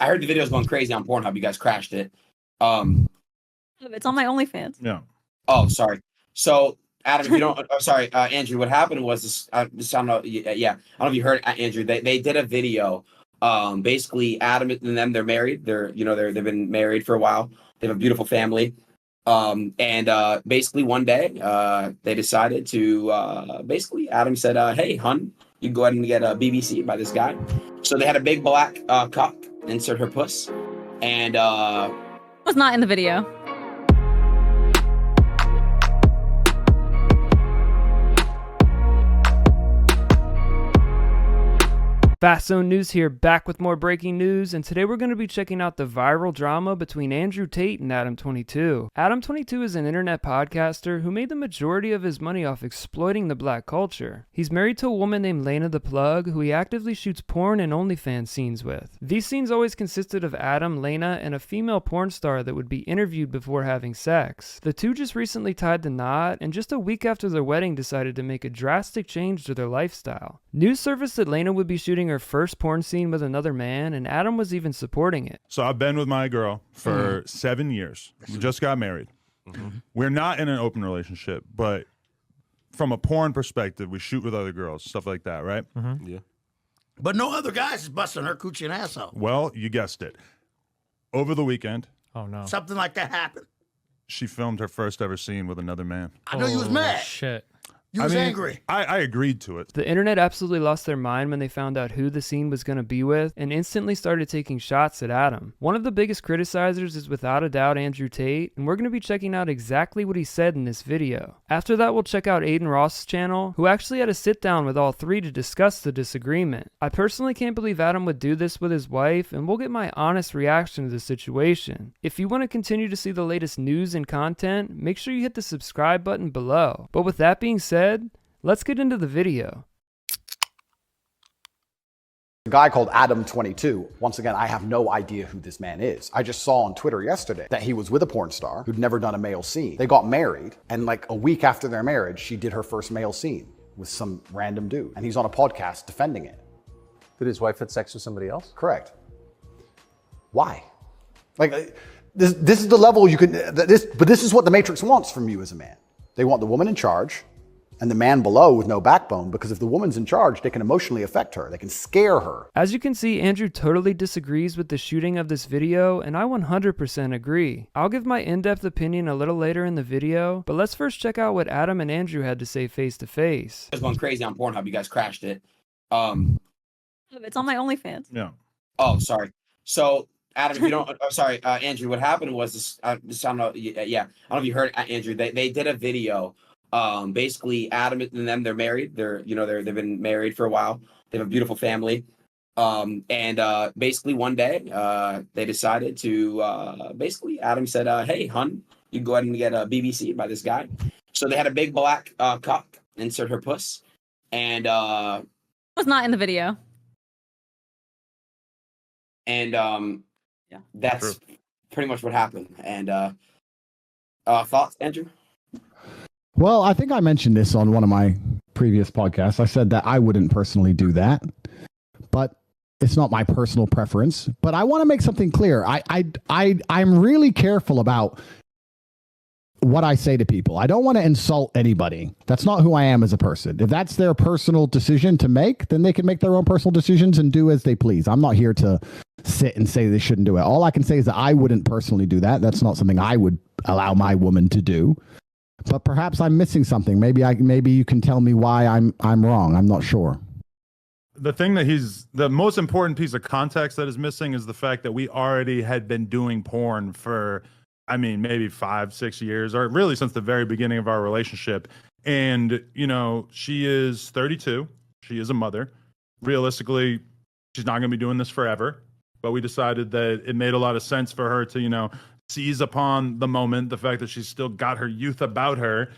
I heard the video's going crazy on Pornhub. You guys crashed it. It's on my OnlyFans. Yeah. Oh, sorry. So, Adam, if you don't, sorry, Andrew. What happened was this. I don't know. Yeah, I don't know if you heard, Andrew. They did a video. Basically, Adam and them, they're married. They've been married for a while. They have a beautiful family. And basically one day, they decided to basically Adam said, "Hey, hun, you can go ahead and get a BBC by this guy." So they had a big black cock insert her puss, and Was not in the video. Fast Zone News here, back with more breaking news, and today we're going to be checking out the viral drama between Andrew Tate and Adam22. Adam22 is an internet podcaster who made the majority of his money off exploiting the black culture. He's married to a woman named Lena The Plug, who he actively shoots porn and OnlyFans scenes with. These scenes always consisted of Adam, Lena, and a female porn star that would be interviewed before having sex. The two just recently tied the knot, and just a week after their wedding decided to make a drastic change to their lifestyle. News surfaced that Lena would be shooting her first porn scene with another man, and Adam was even supporting it. So I've been with my girl for 7 years. We just got married. We're not in an open relationship, but from a porn perspective, we shoot with other girls, stuff like that, right? Yeah. But no other guys is busting her coochie and ass out. Well, you guessed it. Over the weekend, Something like that happened. she filmed her first ever scene with another man. I know you was mad. Shit. You was angry. I agreed to it. The internet absolutely lost their mind when they found out who the scene was going to be with and instantly started taking shots at Adam. One of the biggest criticizers is without a doubt Andrew Tate, and we're going to be checking out exactly what he said in this video. After that, we'll check out Aiden Ross's channel, who actually had a sit down with all three to discuss the disagreement. I personally can't believe Adam would do this with his wife, and we'll get my honest reaction to the situation. If you want to continue to see the latest news and content, make sure you hit the subscribe button below. But with that being said, let's get into the video. A guy called Adam22. Once again, I have no idea who this man is. I just saw on Twitter yesterday that he was with a porn star who'd never done a male scene. They got married, and like a week after their marriage, she did her first male scene with some random dude. And he's on a podcast defending it. Did his wife have sex with somebody else? Correct. Why? Like, this is the level you can, but this is what the Matrix wants from you as a man. They want the woman in charge and the man below with no backbone, because if the woman's in charge, they can emotionally affect her. They can scare her. As you can see, Andrew totally disagrees with the shooting of this video, and I 100% agree. I'll give my in-depth opinion a little later in the video, but let's first check out what Adam and Andrew had to say face to face. It's going crazy on Pornhub. You guys crashed it. It's on my OnlyFans. Yeah. Oh, sorry. So, Adam, if you don't, sorry, Andrew. What happened was this. I don't know. Yeah, I don't know if you heard, Andrew. They did a video. Basically, Adam and them, they're married. They've been married for a while. They have a beautiful family. And basically one day, they decided to basically Adam said, "Hey, hun, you can go ahead and get a BBC by this guy." So they had a big black cock insert her puss, and Was not in the video. And Yeah. that's pretty much what happened. And thoughts, Andrew? Well, I think I mentioned this on one of my previous podcasts. I said that I wouldn't personally do that, but it's not my personal preference. But I want to make something clear. I'm really careful about what I say to people. I don't want to insult anybody. That's not who I am as a person. If that's their personal decision to make, then they can make their own personal decisions and do as they please. I'm not here to sit and say they shouldn't do it. All I can say is that I wouldn't personally do that. That's not something I would allow my woman to do. But perhaps I'm missing something. Maybe you can tell me why I'm wrong. I'm not sure. The thing that the most important piece of context that is missing is the fact that we already had been doing porn for, I mean, maybe 5-6 years, or really since the very beginning of our relationship. And, you know, she is 32. She is a mother. Realistically, she's not going to be doing this forever. But we decided that it made a lot of sense for her to, you know, seize upon the moment, the fact that she's still got her youth about her,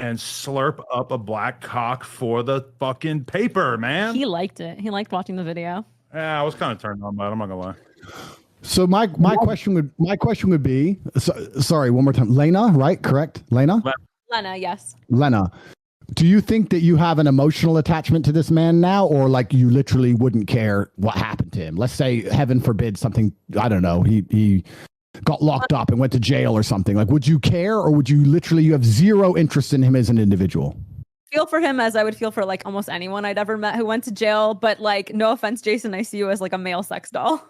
and slurp up a black cock for the fucking paper, man. He liked it. He liked watching the video. Yeah, I was kind of turned on by it. I'm not gonna lie. So my question would be, sorry, one more time. Lena, right? Correct? Lena? Lena, yes. Lena. do you think that you have an emotional attachment to this man now, or like you literally wouldn't care what happened to him? Let's say, heaven forbid, something, I don't know, he got locked up and went to jail or something. Like, would you care, or would you literally, you have zero interest in him as an individual? Feel for him as I would feel for like almost anyone I'd ever met who went to jail. But like, no offense, Jason, I see you as like a male sex doll.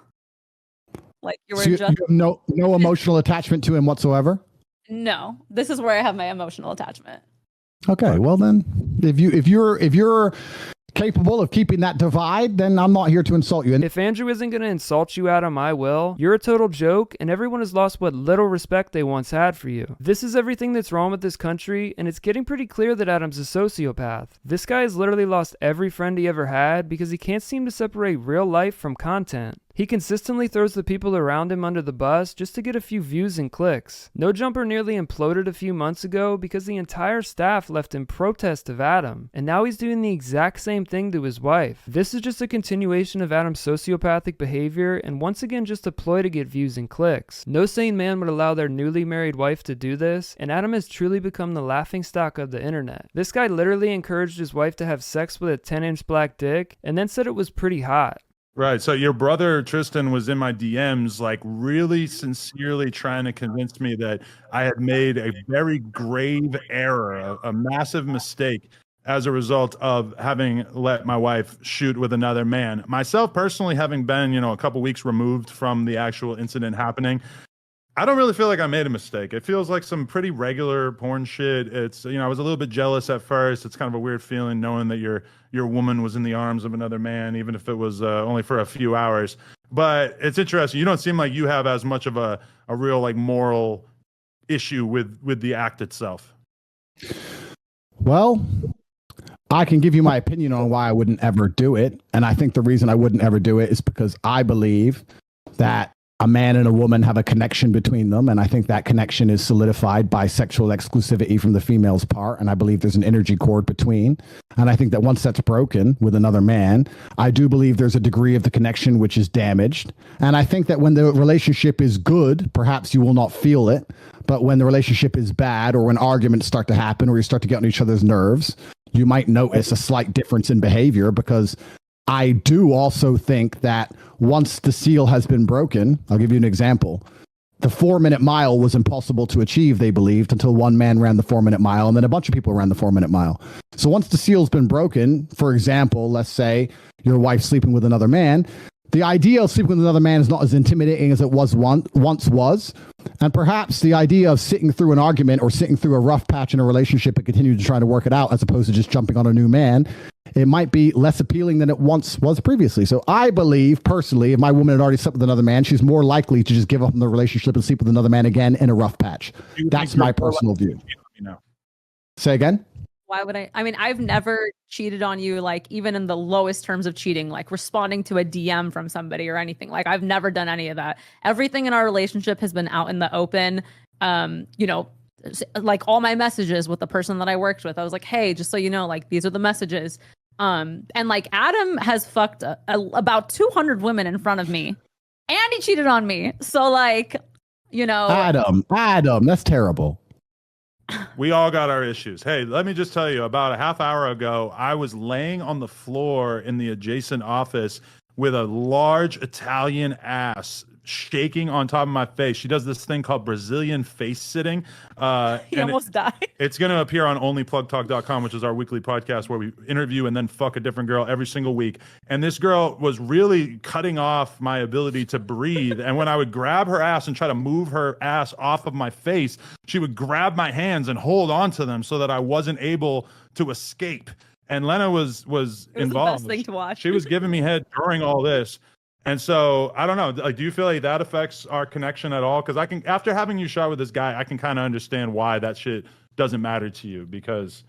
Like you were So you just have no emotional attachment to him whatsoever? no. This is where I have my emotional attachment. Okay, well then, if you're capable of keeping that divide, then I'm not here to insult you. And If Andrew isn't going to insult you, Adam, I will. You're a total joke, and everyone has lost what little respect they once had for you. This is everything that's wrong with this country, and it's getting pretty clear that Adam's a sociopath. This guy has literally lost every friend he ever had because he can't seem to separate real life from content. He consistently throws the people around him under the bus just to get a few views and clicks. No Jumper nearly imploded a few months ago because the entire staff left in protest of Adam, and now he's doing the exact same thing to his wife. This is just a continuation of Adam's sociopathic behavior, and once again just a ploy to get views and clicks. No sane man would allow their newly married wife to do this, and Adam has truly become the laughingstock of the internet. This guy literally encouraged his wife to have sex with a 10-inch black dick, and then said it was pretty hot. Right. So your brother Tristan was in my DMs, like really sincerely trying to convince me that I had made a very grave error, a massive mistake as a result of having let my wife shoot with another man. Myself personally, having been, a couple weeks removed from the actual incident happening, I don't really feel like I made a mistake. It feels like some pretty regular porn shit. It's, I was a little bit jealous at first. It's kind of a weird feeling knowing that your woman was in the arms of another man, even if it was only for a few hours. But it's interesting. You don't seem like you have as much of a real like moral issue with the act itself. well, I can give you my opinion on why I wouldn't ever do it. And I think the reason I wouldn't ever do it is because I believe that a man and a woman have a connection between them. And I think that connection is solidified by sexual exclusivity from the female's part. And I believe there's an energy cord between. And I think that once that's broken with another man, I do believe there's a degree of the connection which is damaged. And I think that when the relationship is good, perhaps you will not feel it. But when the relationship is bad, or when arguments start to happen, or you start to get on each other's nerves, you might notice a slight difference in behavior. Because I do also think that once the seal has been broken, I'll give you an example. The 4-minute mile was impossible to achieve, they believed, until one man ran the 4-minute mile, and then a bunch of people ran the 4-minute mile. So once the seal's been broken, for example, let's say your wife's sleeping with another man, the idea of sleeping with another man is not as intimidating as it was once was. And perhaps the idea of sitting through an argument or sitting through a rough patch in a relationship and continue to try to work it out, as opposed to just jumping on a new man, it might be less appealing than it once was previously. So I believe personally, if my woman had already slept with another man, she's more likely to just give up on the relationship and sleep with another man again in a rough patch. That's my personal view. Say again? Why would I? I mean, I've never cheated on you, like even in the lowest terms of cheating, like responding to a DM from somebody or anything. Like I've never done any of that. Everything in our relationship has been out in the open. Like all my messages with the person that I worked with, I was like, hey, just so you know, like these are the messages. And like Adam has fucked about 200 women in front of me, and he cheated on me. So like, Adam, that's terrible. We all got our issues. Hey, let me just tell you, about a half hour ago, I was laying on the floor in the adjacent office with a large Italian ass shaking on top of my face. She does this thing called Brazilian face sitting. He almost died. It's going to appear on onlyplugtalk.com, which is our weekly podcast where we interview and then fuck a different girl every single week. And this girl was really cutting off my ability to breathe. And when I would grab her ass and try to move her ass off of my face, she would grab my hands and hold on to them so that I wasn't able to escape. And Lena was involved. The best thing to watch. She was giving me head during all this. And so I don't know, like, do you feel like that affects our connection at all? Because I can, after having you shot with this guy, I can kind of understand why that shit doesn't matter to you, because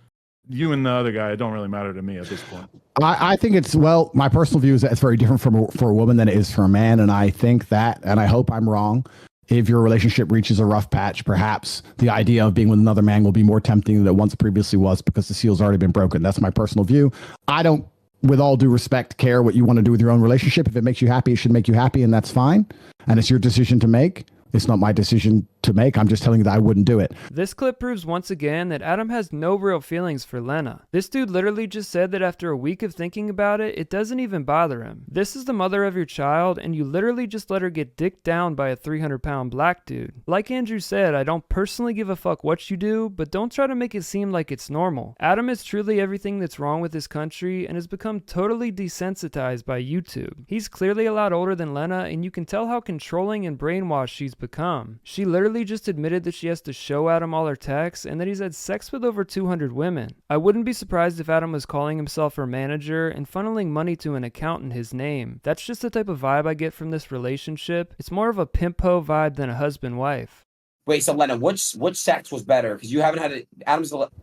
you and the other guy, it don't really matter to me at this point. I think it's, well, my personal view is that it's very different for a woman than it is for a man. And I think that, and I hope I'm wrong, if your relationship reaches a rough patch, perhaps the idea of being with another man will be more tempting than it once previously was, because the seal's already been broken. That's my personal view. I don't, with all due respect, care what you want to do with your own relationship. If it makes you happy, it should make you happy, and that's fine. And it's your decision to make. It's not my decision to make. I'm just telling you that I wouldn't do it. This clip proves once again that Adam has no real feelings for Lena. This dude literally just said that after a week of thinking about it, it doesn't even bother him. This is the mother of your child, and you literally just let her get dicked down by a 300-pound black dude. Like Andrew said, I don't personally give a fuck what you do, but don't try to make it seem like it's normal. Adam is truly everything that's wrong with this country and has become totally desensitized by YouTube. He's clearly a lot older than Lena, and you can tell how controlling and brainwashed she's become. She literally just admitted that she has to show Adam all her texts and that he's had sex with over 200 women. I wouldn't be surprised if Adam was calling himself her manager and funneling money to an account in his name. That's just the type of vibe I get from this relationship. It's more of a pimp-ho vibe than a husband-wife. Wait, so Lena, which sex was better? Because you haven't had it.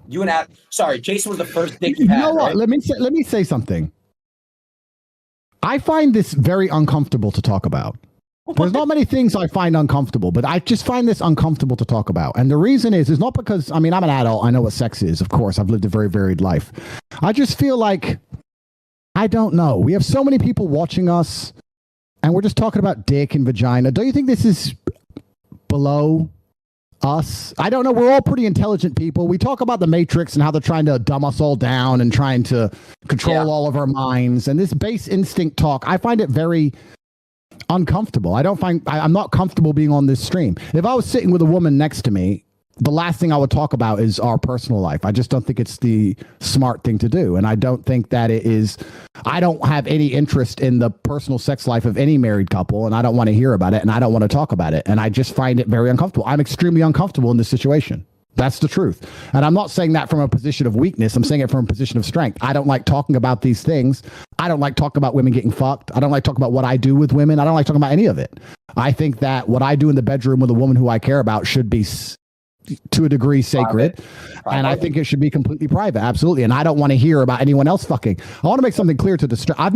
You and Adam. Sorry, Jason was the first dick you had. You know what? Right? Let me say something. I find this very uncomfortable to talk about. There's not many things I find uncomfortable, but I just find this uncomfortable to talk about. And the reason is not because, I mean, I'm an adult. I know what sex is. Of course, I've lived a very varied life. I just feel like, I don't know. We have so many people watching us and we're just talking about dick and vagina. Don't you think this is below us? I don't know. We're all pretty intelligent people. We talk about the Matrix and how they're trying to dumb us all down and trying to control all of our minds. And this base instinct talk, I find it very uncomfortable. I'm not comfortable being on this stream. If I was sitting with a woman next to me, the last thing I would talk about is our personal life. I just don't think it's the smart thing to do. And I don't think that it is. I don't have any interest in the personal sex life of any married couple, and I don't want to hear about it, and I don't want to talk about it. And I just find it very uncomfortable. I'm extremely uncomfortable in this situation. That's the truth. And I'm not saying that from a position of weakness. I'm saying it from a position of strength. I don't like talking about these things. I don't like talking about women getting fucked. I don't like talking about what I do with women. I don't like talking about any of it. I think that what I do in the bedroom with a woman who I care about should be to a degree sacred. And I think it should be completely private. Absolutely. And I don't want to hear about anyone else fucking. I want to make something clear to the I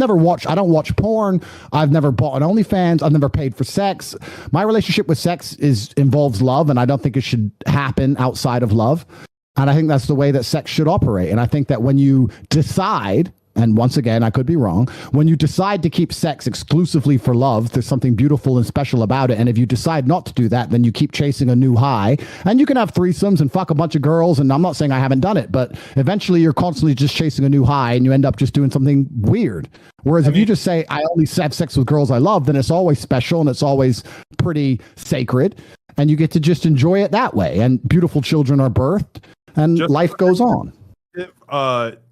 don't watch porn. I've never bought an OnlyFans. I've never paid for sex. My relationship with sex involves love, and I don't think it should happen outside of love. And I think that's the way that sex should operate. And I think that when you decide, and once again, I could be wrong, when you decide to keep sex exclusively for love, there's something beautiful and special about it. And if you decide not to do that, then you keep chasing a new high. And you can have threesomes and fuck a bunch of girls. And I'm not saying I haven't done it, but eventually you're constantly just chasing a new high and you end up just doing something weird. Whereas if you just say, I only have sex with girls I love, then it's always special and it's always pretty sacred. And you get to just enjoy it that way. And beautiful children are birthed and life goes on.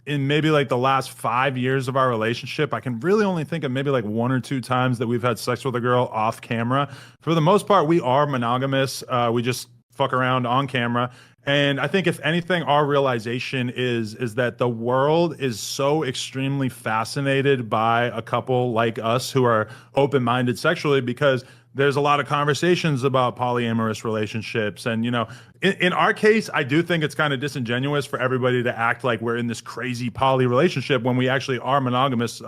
In maybe like the last 5 years of our relationship, I can really only think of maybe like 1 or 2 times that we've had sex with a girl off camera. For the most part, we are monogamous. We just fuck around on camera. And I think if anything, our realization is that the world is so extremely fascinated by a couple like us who are open-minded sexually, because there's a lot of conversations about polyamorous relationships. And, you know, in our case, I do think it's kind of disingenuous for everybody to act like we're in this crazy poly relationship when we actually are monogamous,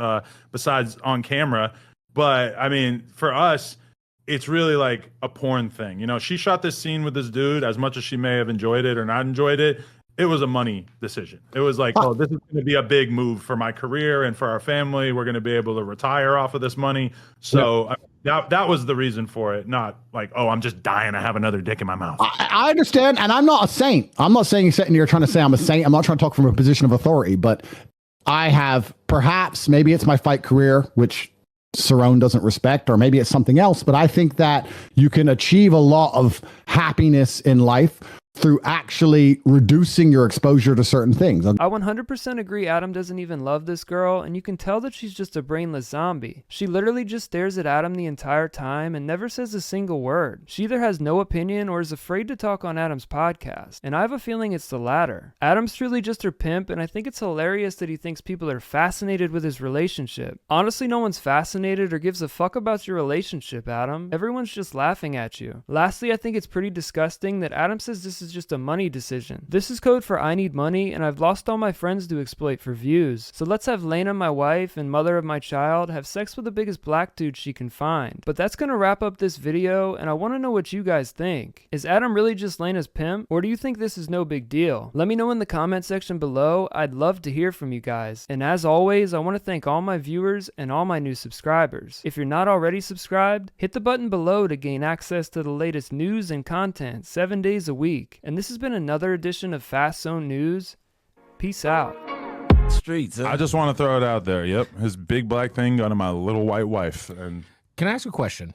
besides on camera. But I mean, for us, it's really like a porn thing. You know, she shot this scene with this dude. As much as she may have enjoyed it or not enjoyed it, it was a money decision. It was like, oh, this is going to be a big move for my career and for our family. We're going to be able to retire off of this money. So that was the reason for it. Not like, oh, I'm just dying to have another dick in my mouth. I understand. And I'm not a saint. I'm not saying you're sitting here trying to say I'm a saint. I'm not trying to talk from a position of authority, but I have maybe it's my fight career, which Cerrone doesn't respect, or maybe it's something else. But I think that you can achieve a lot of happiness in life through actually reducing your exposure to certain things. I 100% agree Adam doesn't even love this girl, and you can tell that she's just a brainless zombie. She literally just stares at Adam the entire time and never says a single word. She either has no opinion or is afraid to talk on Adam's podcast, and I have a feeling it's the latter. Adam's truly just her pimp, and I think it's hilarious that he thinks people are fascinated with his relationship. Honestly, no one's fascinated or gives a fuck about your relationship, Adam. Everyone's just laughing at you. Lastly, I think it's pretty disgusting that Adam says this is is just a money decision. This is code for I need money, and I've lost all my friends to exploit for views. So let's have Lena, my wife and mother of my child, have sex with the biggest black dude she can find. But that's gonna wrap up this video, and I want to know what you guys think. Is Adam really just Lena's pimp, or do you think this is no big deal? Let me know in the comment section below. I'd love to hear from you guys. And as always, I want to thank all my viewers and all my new subscribers. If you're not already subscribed, hit the button below to gain access to the latest news and content 7 days a week. And this has been another edition of Fast Zone News. Peace out. Streets. I just want to throw it out there. Yep, his big black thing got to my little white wife. And Can I ask a question?